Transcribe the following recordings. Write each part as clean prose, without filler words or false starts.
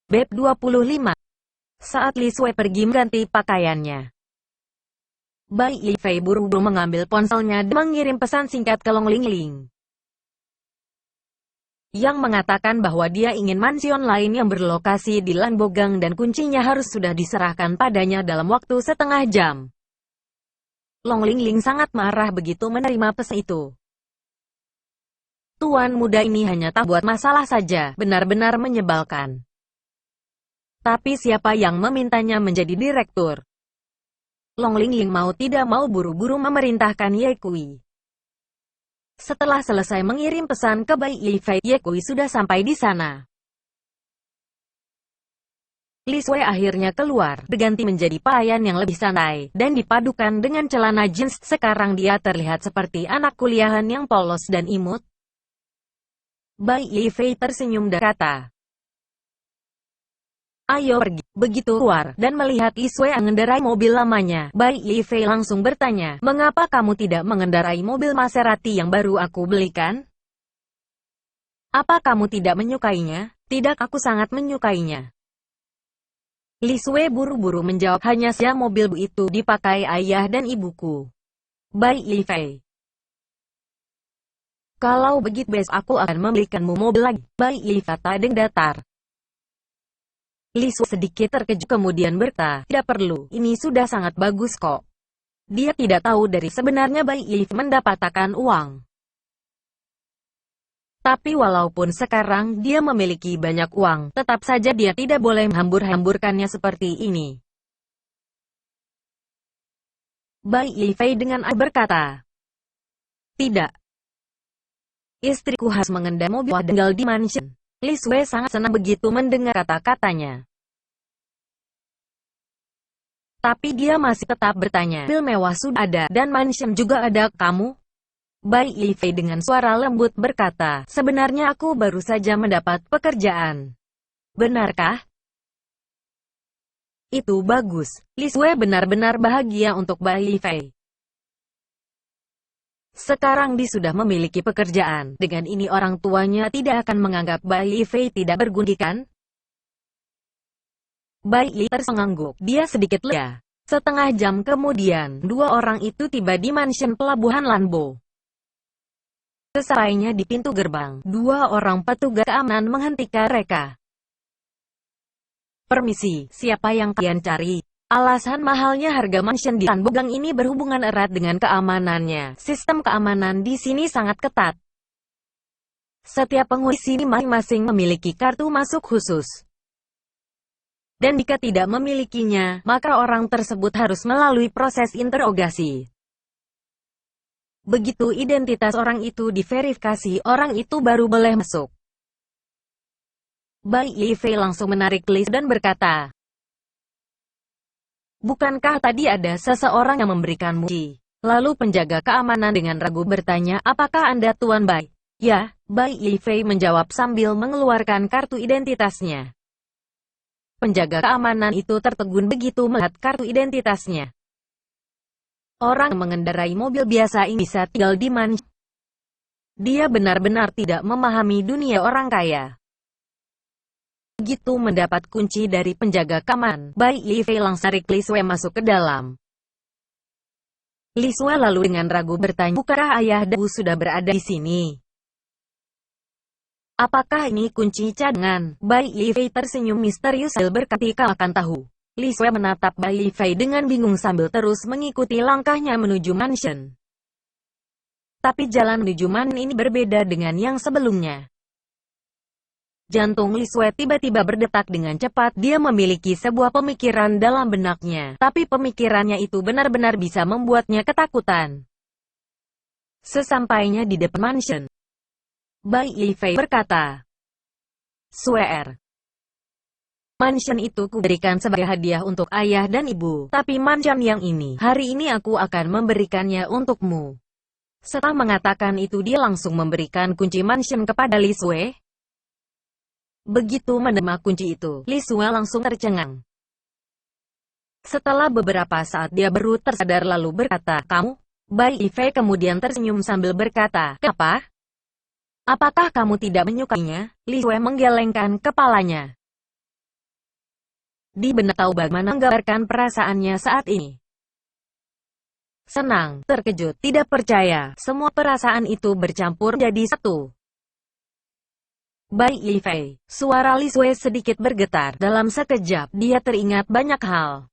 Bab 25. Saat Li Sui pergi mengganti pakaiannya, Bai Yifei buru-buru mengambil ponselnya dan mengirim pesan singkat ke Long Lingling, yang mengatakan bahwa dia ingin mansion lain yang berlokasi di Lanbogang dan kuncinya harus sudah diserahkan padanya dalam waktu setengah jam. Long Lingling sangat marah begitu menerima pesan itu. Tuan muda ini hanya tak buat masalah saja, benar-benar menyebalkan. Tapi siapa yang memintanya menjadi direktur? Long Lingling mau tidak mau buru-buru memerintahkan Ye Kui. Setelah selesai mengirim pesan ke Bai Yifei, Ye Kui sudah sampai di sana. Li Sui akhirnya keluar, berganti menjadi pakaian yang lebih santai, dan dipadukan dengan celana jeans. Sekarang dia terlihat seperti anak kuliahan yang polos dan imut. Bai Yifei tersenyum dan kata, "Ayo pergi." Begitu keluar, dan melihat Li Sui mengendarai mobil lamanya, Bai Yifei langsung bertanya, "Mengapa kamu tidak mengendarai mobil Maserati yang baru aku belikan? Apa kamu tidak menyukainya?" "Tidak, aku sangat menyukainya." Li Sui buru-buru menjawab, "Hanya saja mobil itu dipakai ayah dan ibuku." Bai Yifei, "Kalau begitu besok aku akan membelikanmu mobil lagi." Bai Yifei kata dengan datar. Li Sui sedikit terkejut kemudian berkata, "Tidak perlu, ini sudah sangat bagus kok." Dia tidak tahu dari sebenarnya Bai Yifei mendapatkan uang. Tapi walaupun sekarang dia memiliki banyak uang, tetap saja dia tidak boleh menghambur-hamburkannya seperti ini. Bai Yifei dengan berkata, "Tidak. Istriku harus mengendarai mobil dan tinggal di mansion." Li Sui sangat senang begitu mendengar kata-katanya. Tapi dia masih tetap bertanya, "Mobil mewah sudah ada, dan mansion juga ada, kamu?" Bai Yifei dengan suara lembut berkata, "Sebenarnya aku baru saja mendapat pekerjaan." "Benarkah?" "Itu bagus." Li Sui benar-benar bahagia untuk Bai Yifei. Sekarang dia sudah memiliki pekerjaan. Dengan ini orang tuanya tidak akan menganggap Bai Yifei tidak berguna, kan? Bai Yifei tersengangguk. Dia sedikit lega. Setengah jam kemudian, dua orang itu tiba di mansion pelabuhan Lanbo. Sesampainya di pintu gerbang, dua orang petugas keamanan menghentikan mereka. "Permisi, siapa yang kalian cari?" Alasan mahalnya harga mansion di Lanbogang ini berhubungan erat dengan keamanannya. Sistem keamanan di sini sangat ketat. Setiap penghuni sini masing-masing memiliki kartu masuk khusus. Dan jika tidak memilikinya, maka orang tersebut harus melalui proses interogasi. Begitu identitas orang itu diverifikasi, orang itu baru boleh masuk. Bai Yifei langsung menarik list dan berkata, "Bukankah tadi ada seseorang yang memberikanmu kunci?" Lalu penjaga keamanan dengan ragu bertanya, "Apakah Anda Tuan Bai?" "Ya," Bai Yifei menjawab sambil mengeluarkan kartu identitasnya. Penjaga keamanan itu tertegun begitu melihat kartu identitasnya. Orang yang mengendarai mobil biasa ini bisa tinggal di mansion. Dia benar-benar tidak memahami dunia orang kaya. Begitu mendapat kunci dari penjaga keamanan, Bai Yifei langsung tarik Li Sui masuk ke dalam. Li Sui lalu dengan ragu bertanya, "Bukankah ayah dan ibu sudah berada di sini? Apakah ini kunci cadangan?" Bai Yifei tersenyum misterius sambil berkata, "Kau akan tahu." Li Sui menatap Bai Yifei dengan bingung sambil terus mengikuti langkahnya menuju mansion. Tapi jalan menuju mansion ini berbeda dengan yang sebelumnya. Jantung Li Sui tiba-tiba berdetak dengan cepat. Dia memiliki sebuah pemikiran dalam benaknya, tapi pemikirannya itu benar-benar bisa membuatnya ketakutan. Sesampainya di depan mansion, Bai Yifei berkata, "Suer, mansion itu kuberikan sebagai hadiah untuk ayah dan ibu, tapi mansion yang ini, hari ini aku akan memberikannya untukmu." Setelah mengatakan itu dia langsung memberikan kunci mansion kepada Li Sui. Begitu menerima kunci itu, Li Sui langsung tercengang. Setelah beberapa saat dia baru tersadar lalu berkata, "Kamu?" Bai Yifei kemudian tersenyum sambil berkata, "Kenapa? Apakah kamu tidak menyukainya?" Li Sui menggelengkan kepalanya. Di benar tahu bagaimana menggambarkan perasaannya saat ini. Senang, terkejut, tidak percaya, semua perasaan itu bercampur jadi satu. Bai Yifei, suara Li Sui sedikit bergetar. Dalam sekejap, dia teringat banyak hal.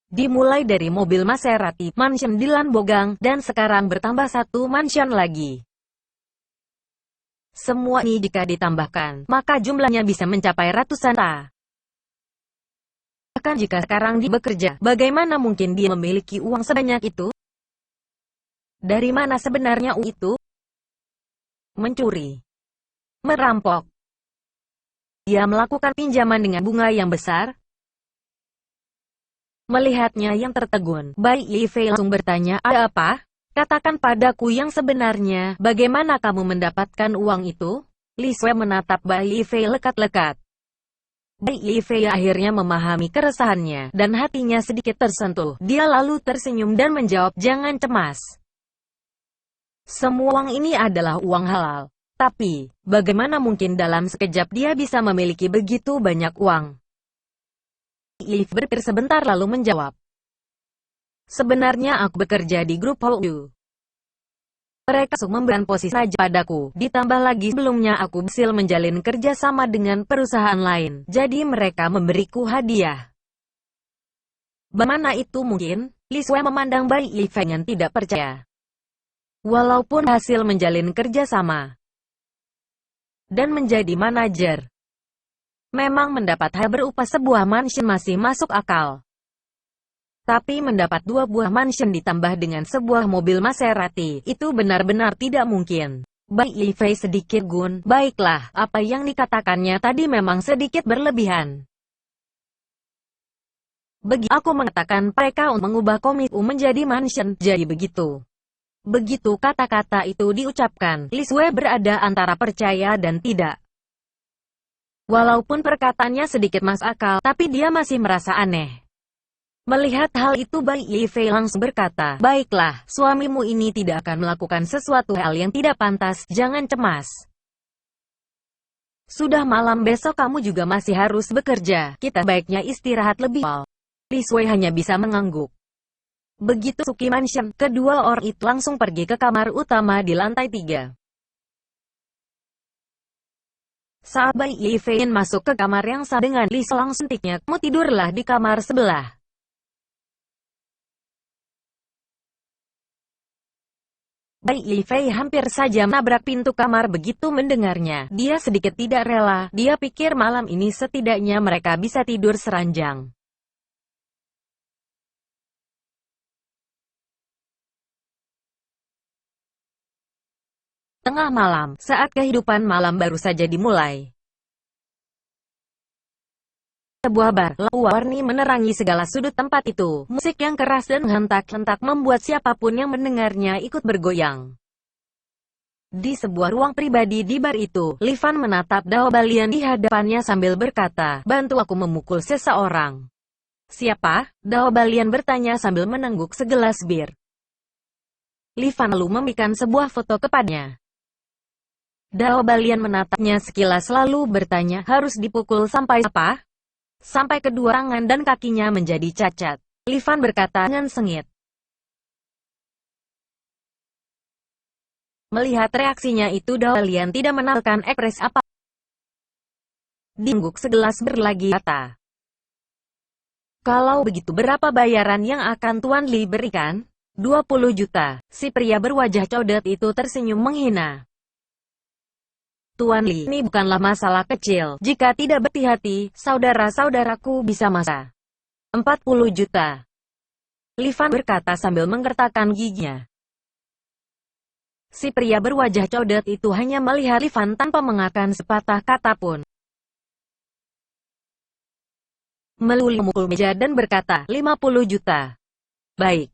Dimulai dari mobil Maserati, mansion di Lanbogang, dan sekarang bertambah satu mansion lagi. Semua ini jika ditambahkan, maka jumlahnya bisa mencapai ratusan ta. Bahkan jika sekarang dia bekerja, bagaimana mungkin dia memiliki uang sebanyak itu? Dari mana sebenarnya uang itu? Mencuri. Merampok. Dia melakukan pinjaman dengan bunga yang besar. Melihatnya yang tertegun, Bai Yifei langsung bertanya, ada apa? Katakan padaku yang sebenarnya, bagaimana kamu mendapatkan uang itu? Li Sui menatap Bai Yifei lekat-lekat. Bai Yifei akhirnya memahami keresahannya, dan hatinya sedikit tersentuh. Dia lalu tersenyum dan menjawab, jangan cemas. Semua uang ini adalah uang halal. Tapi, bagaimana mungkin dalam sekejap dia bisa memiliki begitu banyak uang? Yif berpikir sebentar lalu menjawab. Sebenarnya aku bekerja di grup Hou. Mereka memberikan posisi saja padaku. Ditambah lagi sebelumnya aku berhasil menjalin kerja sama dengan perusahaan lain. Jadi mereka memberiku hadiah. Bagaimana itu mungkin? Li Sui memandang Bai Yifei dengan tidak percaya. Walaupun hasil menjalin kerja sama dan menjadi manajer, memang mendapat hal berupa sebuah mansion masih masuk akal. Tapi mendapat 2 buah mansion ditambah dengan sebuah mobil Maserati, itu benar-benar tidak mungkin. Bai Yifei sedikit gun. Baiklah, apa yang dikatakannya tadi memang sedikit berlebihan. Begitu aku mengatakan mereka untuk mengubah komiku menjadi mansion, jadi begitu. Begitu kata-kata itu diucapkan, Li Sui berada antara percaya dan tidak. Walaupun perkataannya sedikit masuk akal, tapi dia masih merasa aneh. Melihat hal itu Bai Yifei langsung berkata, baiklah, suamimu ini tidak akan melakukan sesuatu hal yang tidak pantas, jangan cemas. Sudah malam besok kamu juga masih harus bekerja, kita baiknya istirahat lebih awal. Li Sui hanya bisa mengangguk. Begitu Suki Mansion, kedua orang itu langsung pergi ke kamar utama di lantai 3. Saat Bai Yifei masuk ke kamar yang sama dengan Li Sui langsung tiknya, kamu tidurlah di kamar sebelah. Bai Yifei hampir saja menabrak pintu kamar begitu mendengarnya. Dia sedikit tidak rela, dia pikir malam ini setidaknya mereka bisa tidur seranjang. Tengah malam, saat kehidupan malam baru saja dimulai. Sebuah bar, warni menerangi segala sudut tempat itu. Musik yang keras dan menghentak-hentak membuat siapapun yang mendengarnya ikut bergoyang. Di sebuah ruang pribadi di bar itu, Li Fan menatap Dao Balian di hadapannya sambil berkata, bantu aku memukul seseorang. Siapa? Dao Balian bertanya sambil menengguk segelas bir. Li Fan lalu memberikan sebuah foto kepadanya. Dao Balian menatapnya sekilas lalu bertanya, harus dipukul sampai apa? Sampai kedua tangan dan kakinya menjadi cacat. Li Fan berkata dengan sengit. Melihat reaksinya itu Dao Balian tidak menampilkan ekspresi apa. Dingguk segelas bir lagi kata. Kalau begitu berapa bayaran yang akan Tuan Li berikan? 20 juta. Si pria berwajah codet itu tersenyum menghina. Tuan Li, ini bukanlah masalah kecil. Jika tidak berhati-hati, saudara-saudaraku bisa masa 40 juta. Li Fan berkata sambil menggertakkan giginya. Si pria berwajah codet itu hanya melihat Li Fan tanpa mengakan sepatah kata pun. Melulu memukul meja dan berkata, 50 juta. Baik.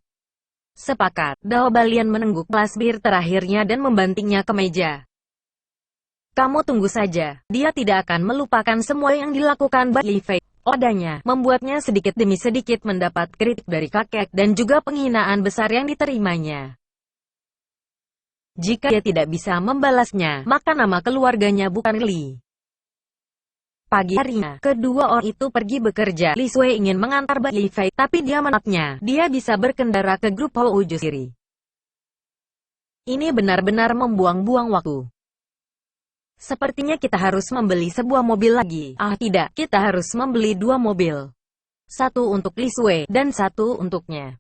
Sepakat. Dao Balian menengguk gelas bir terakhirnya dan membantingnya ke meja. Kamu tunggu saja, dia tidak akan melupakan semua yang dilakukan Bai Yifei. Adanya, membuatnya sedikit demi sedikit mendapat kritik dari kakek dan juga penghinaan besar yang diterimanya. Jika dia tidak bisa membalasnya, maka nama keluarganya bukan Li. Pagi harinya, kedua orang itu pergi bekerja. Li Sui ingin mengantar Bai Yifei, tapi dia menolaknya. Dia bisa berkendara ke grup Hou Uju sendiri. Ini benar-benar membuang-buang waktu. Sepertinya kita harus membeli sebuah mobil lagi. Ah tidak, kita harus membeli 2 mobil. Satu untuk Li Sui, dan satu untuknya.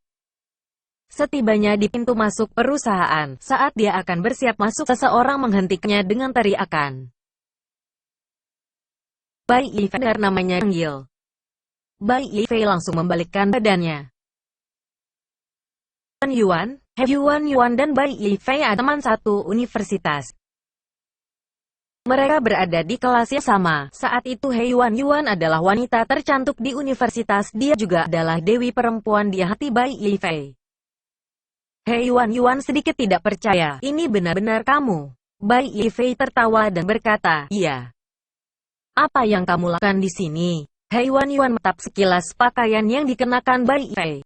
Setibanya di pintu masuk perusahaan, saat dia akan bersiap masuk, seseorang menghentikannya dengan teriakan. Bai Yifei dengar namanya panggil. Bai Yifei langsung membalikkan badannya. Yuan, Yuan dan Bai Yifei adalah teman satu universitas. Mereka berada di kelas yang sama. Saat itu Yuan adalah wanita tercantik di universitas. Dia juga adalah dewi perempuan di hati Bai Yifei. Yuan sedikit tidak percaya. Ini benar-benar kamu. Bai Yifei tertawa dan berkata, iya. Apa yang kamu lakukan di sini? Yuan menatap sekilas pakaian yang dikenakan Bai Yifei.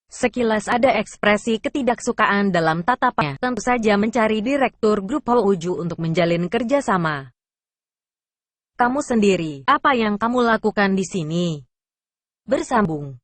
Sekilas ada ekspresi ketidaksukaan dalam tatapannya. Tentu saja mencari direktur grup Hou Uju untuk menjalin kerjasama. Kamu sendiri, apa yang kamu lakukan di sini? Bersambung.